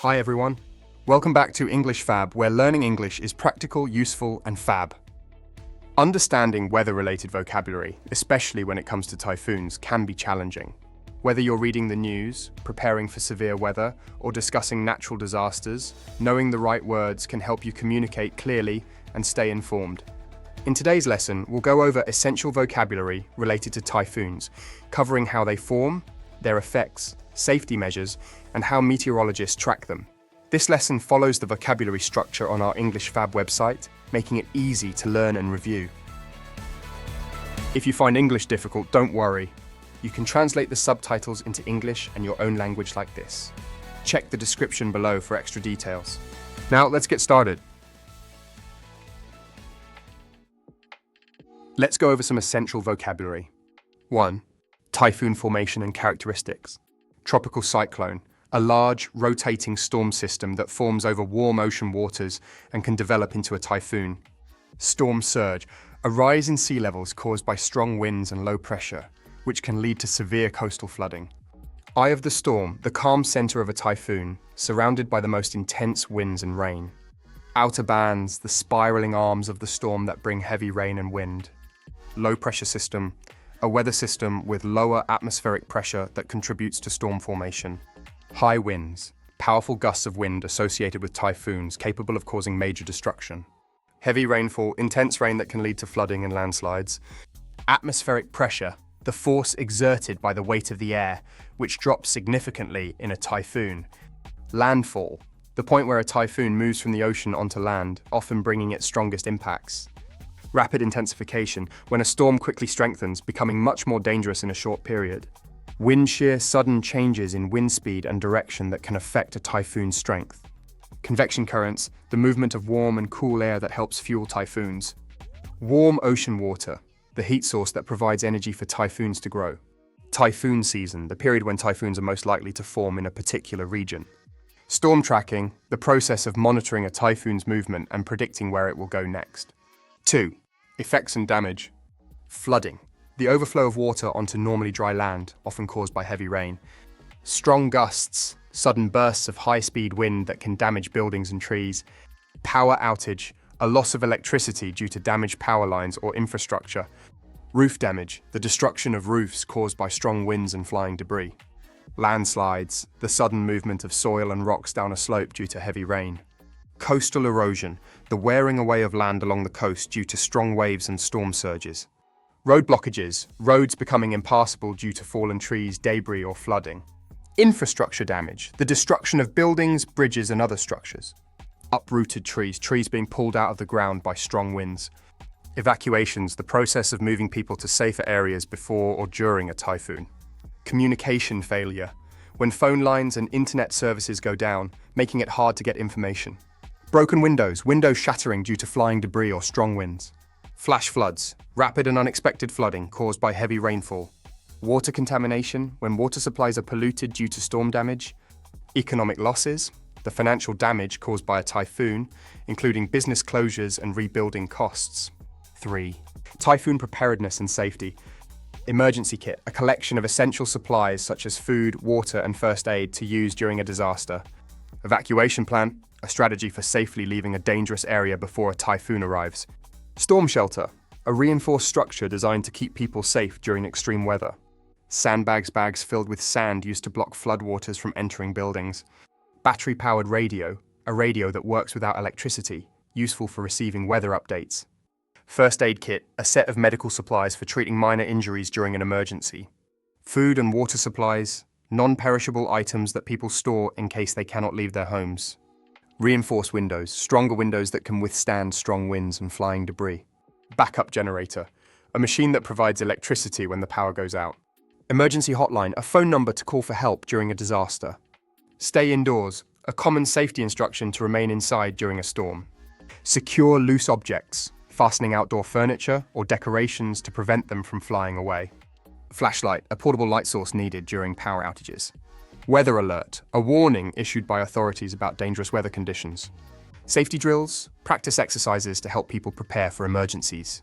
Hi everyone. Welcome back to English Fab, where learning English is practical, useful, and fab. Understanding weather-related vocabulary, especially when it comes to typhoons, can be challenging. Whether you're reading the news, preparing for severe weather, or discussing natural disasters, knowing the right words can help you communicate clearly and stay informed. In today's lesson, we'll go over essential vocabulary related to typhoons, covering how they form, their effects, safety measures, and how meteorologists track them. This lesson follows the vocabulary structure on our English Fab website, making it easy to learn and review. If you find English difficult, don't worry. You can translate the subtitles into English and your own language like this. Check the description below for extra details. Now, let's get started. Let's go over some essential vocabulary. 1. Typhoon formation and characteristics. Tropical cyclone, a large, rotating storm system that forms over warm ocean waters and can develop into a typhoon. Storm surge, a rise in sea levels caused by strong winds and low pressure, which can lead to severe coastal flooding. Eye of the storm, the calm center of a typhoon, surrounded by the most intense winds and rain. Outer bands, the spiraling arms of the storm that bring heavy rain and wind. Low pressure system, a weather system with lower atmospheric pressure that contributes to storm formation. High winds, powerful gusts of wind associated with typhoons capable of causing major destruction. Heavy rainfall, intense rain that can lead to flooding and landslides. Atmospheric pressure, the force exerted by the weight of the air, which drops significantly in a typhoon. Landfall, the point where a typhoon moves from the ocean onto land, often bringing its strongest impacts. Rapid intensification, when a storm quickly strengthens, becoming much more dangerous in a short period. Wind shear, sudden changes in wind speed and direction that can affect a typhoon's strength. Convection currents, the movement of warm and cool air that helps fuel typhoons. Warm ocean water, the heat source that provides energy for typhoons to grow. Typhoon season, the period when typhoons are most likely to form in a particular region. Storm tracking, the process of monitoring a typhoon's movement and predicting where it will go next. 2. Effects and damage. Flooding, the overflow of water onto normally dry land, often caused by heavy rain. Strong gusts, sudden bursts of high-speed wind that can damage buildings and trees. Power outage, a loss of electricity due to damaged power lines or infrastructure. Roof damage, the destruction of roofs caused by strong winds and flying debris. Landslides, the sudden movement of soil and rocks down a slope due to heavy rain. Coastal erosion, the wearing away of land along the coast due to strong waves and storm surges. Road blockages, roads becoming impassable due to fallen trees, debris, or flooding. Infrastructure damage, the destruction of buildings, bridges, and other structures. Uprooted trees, trees being pulled out of the ground by strong winds. Evacuations, the process of moving people to safer areas before or during a typhoon. Communication failure, when phone lines and internet services go down, making it hard to get information. Broken windows, windows shattering due to flying debris or strong winds. Flash floods, rapid and unexpected flooding caused by heavy rainfall. Water contamination, when water supplies are polluted due to storm damage. Economic losses, the financial damage caused by a typhoon, including business closures and rebuilding costs. 3. Typhoon preparedness and safety. Emergency kit, a collection of essential supplies such as food, water, and first aid to use during a disaster. Evacuation plan, a strategy for safely leaving a dangerous area before a typhoon arrives. Storm shelter, a reinforced structure designed to keep people safe during extreme weather. Sandbags, bags filled with sand used to block floodwaters from entering buildings. Battery-powered radio, a radio that works without electricity, useful for receiving weather updates. First aid kit, a set of medical supplies for treating minor injuries during an emergency. Food and water supplies, non-perishable items that people store in case they cannot leave their homes. Reinforced windows, stronger windows that can withstand strong winds and flying debris. Backup generator, a machine that provides electricity when the power goes out. Emergency hotline, a phone number to call for help during a disaster. Stay indoors, a common safety instruction to remain inside during a storm. Secure loose objects, fastening outdoor furniture or decorations to prevent them from flying away. Flashlight, a portable light source needed during power outages. Weather alert, a warning issued by authorities about dangerous weather conditions. Safety drills, practice exercises to help people prepare for emergencies.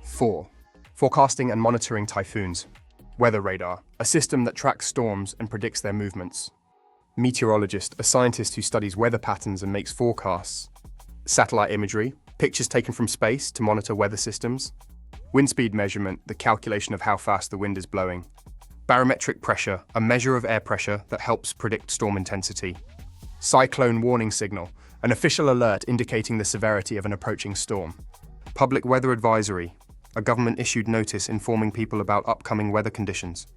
4. Forecasting and monitoring typhoons. Weather radar, a system that tracks storms and predicts their movements. Meteorologist, a scientist who studies weather patterns and makes forecasts. Satellite imagery, pictures taken from space to monitor weather systems. Wind speed measurement, the calculation of how fast the wind is blowing. Barometric pressure, a measure of air pressure that helps predict storm intensity. Cyclone warning signal, an official alert indicating the severity of an approaching storm. Public weather advisory, a government-issued notice informing people about upcoming weather conditions.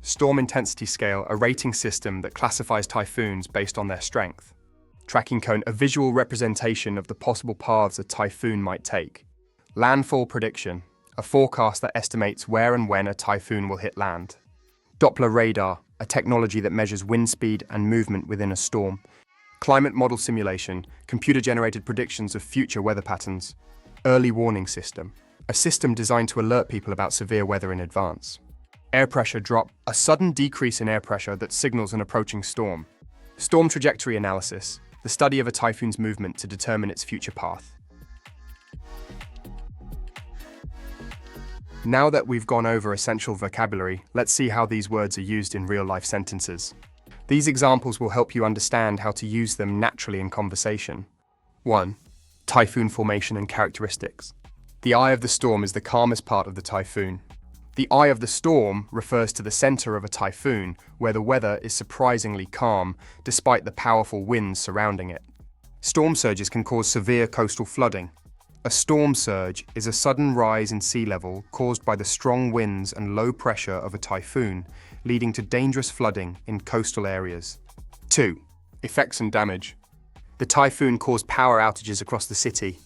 Storm intensity scale, a rating system that classifies typhoons based on their strength. Tracking cone, a visual representation of the possible paths a typhoon might take. Landfall prediction, a forecast that estimates where and when a typhoon will hit land. Doppler radar, a technology that measures wind speed and movement within a storm. Climate model simulation, computer-generated predictions of future weather patterns. Early warning system, a system designed to alert people about severe weather in advance. Air pressure drop, a sudden decrease in air pressure that signals an approaching storm. Storm trajectory analysis, the study of a typhoon's movement to determine its future path. Now that we've gone over essential vocabulary, let's see how these words are used in real-life sentences. These examples will help you understand how to use them naturally in conversation. 1. Typhoon formation and characteristics. The eye of the storm is the calmest part of the typhoon. The eye of the storm refers to the center of a typhoon, where the weather is surprisingly calm, despite the powerful winds surrounding it. Storm surges can cause severe coastal flooding. A storm surge is a sudden rise in sea level caused by the strong winds and low pressure of a typhoon, leading to dangerous flooding in coastal areas. 2. Effects and damage. The typhoon caused power outages across the city.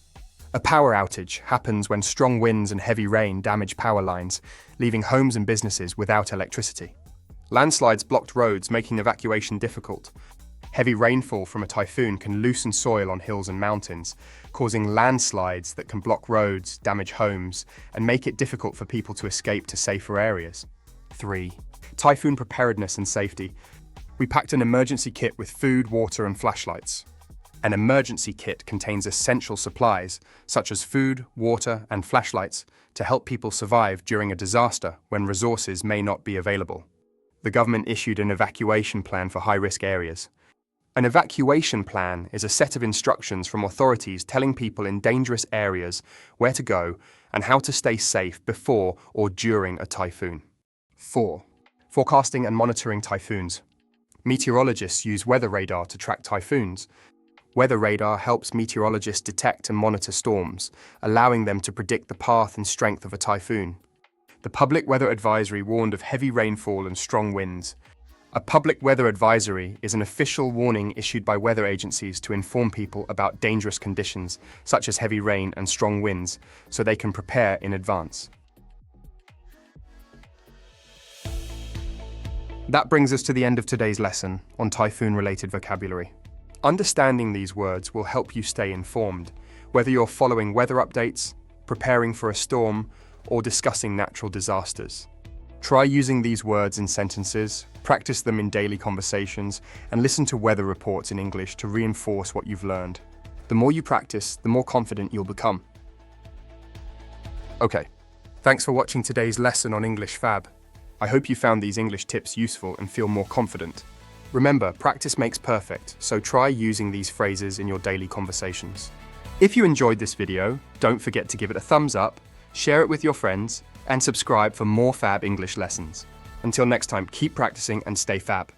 A power outage happens when strong winds and heavy rain damage power lines, leaving homes and businesses without electricity. Landslides blocked roads, making evacuation difficult. Heavy rainfall from a typhoon can loosen soil on hills and mountains, causing landslides that can block roads, damage homes, and make it difficult for people to escape to safer areas. 3. Typhoon preparedness and safety. We packed an emergency kit with food, water, and flashlights. An emergency kit contains essential supplies, such as food, water, and flashlights, to help people survive during a disaster when resources may not be available. The government issued an evacuation plan for high-risk areas. An evacuation plan is a set of instructions from authorities telling people in dangerous areas where to go and how to stay safe before or during a typhoon. 4. Forecasting and monitoring typhoons. Meteorologists use weather radar to track typhoons. Weather radar helps meteorologists detect and monitor storms, allowing them to predict the path and strength of a typhoon. The Public Weather Advisory warned of heavy rainfall and strong winds. A public weather advisory is an official warning issued by weather agencies to inform people about dangerous conditions, such as heavy rain and strong winds, so they can prepare in advance. That brings us to the end of today's lesson on typhoon-related vocabulary. Understanding these words will help you stay informed, whether you're following weather updates, preparing for a storm, or discussing natural disasters. Try using these words in sentences, practice them in daily conversations, and listen to weather reports in English to reinforce what you've learned. The more you practice, the more confident you'll become. Okay, thanks for watching today's lesson on English Fab. I hope you found these English tips useful and feel more confident. Remember, practice makes perfect, so try using these phrases in your daily conversations. If you enjoyed this video, don't forget to give it a thumbs up, share it with your friends, and subscribe for more Fab English lessons. Until next time, keep practicing and stay Fab.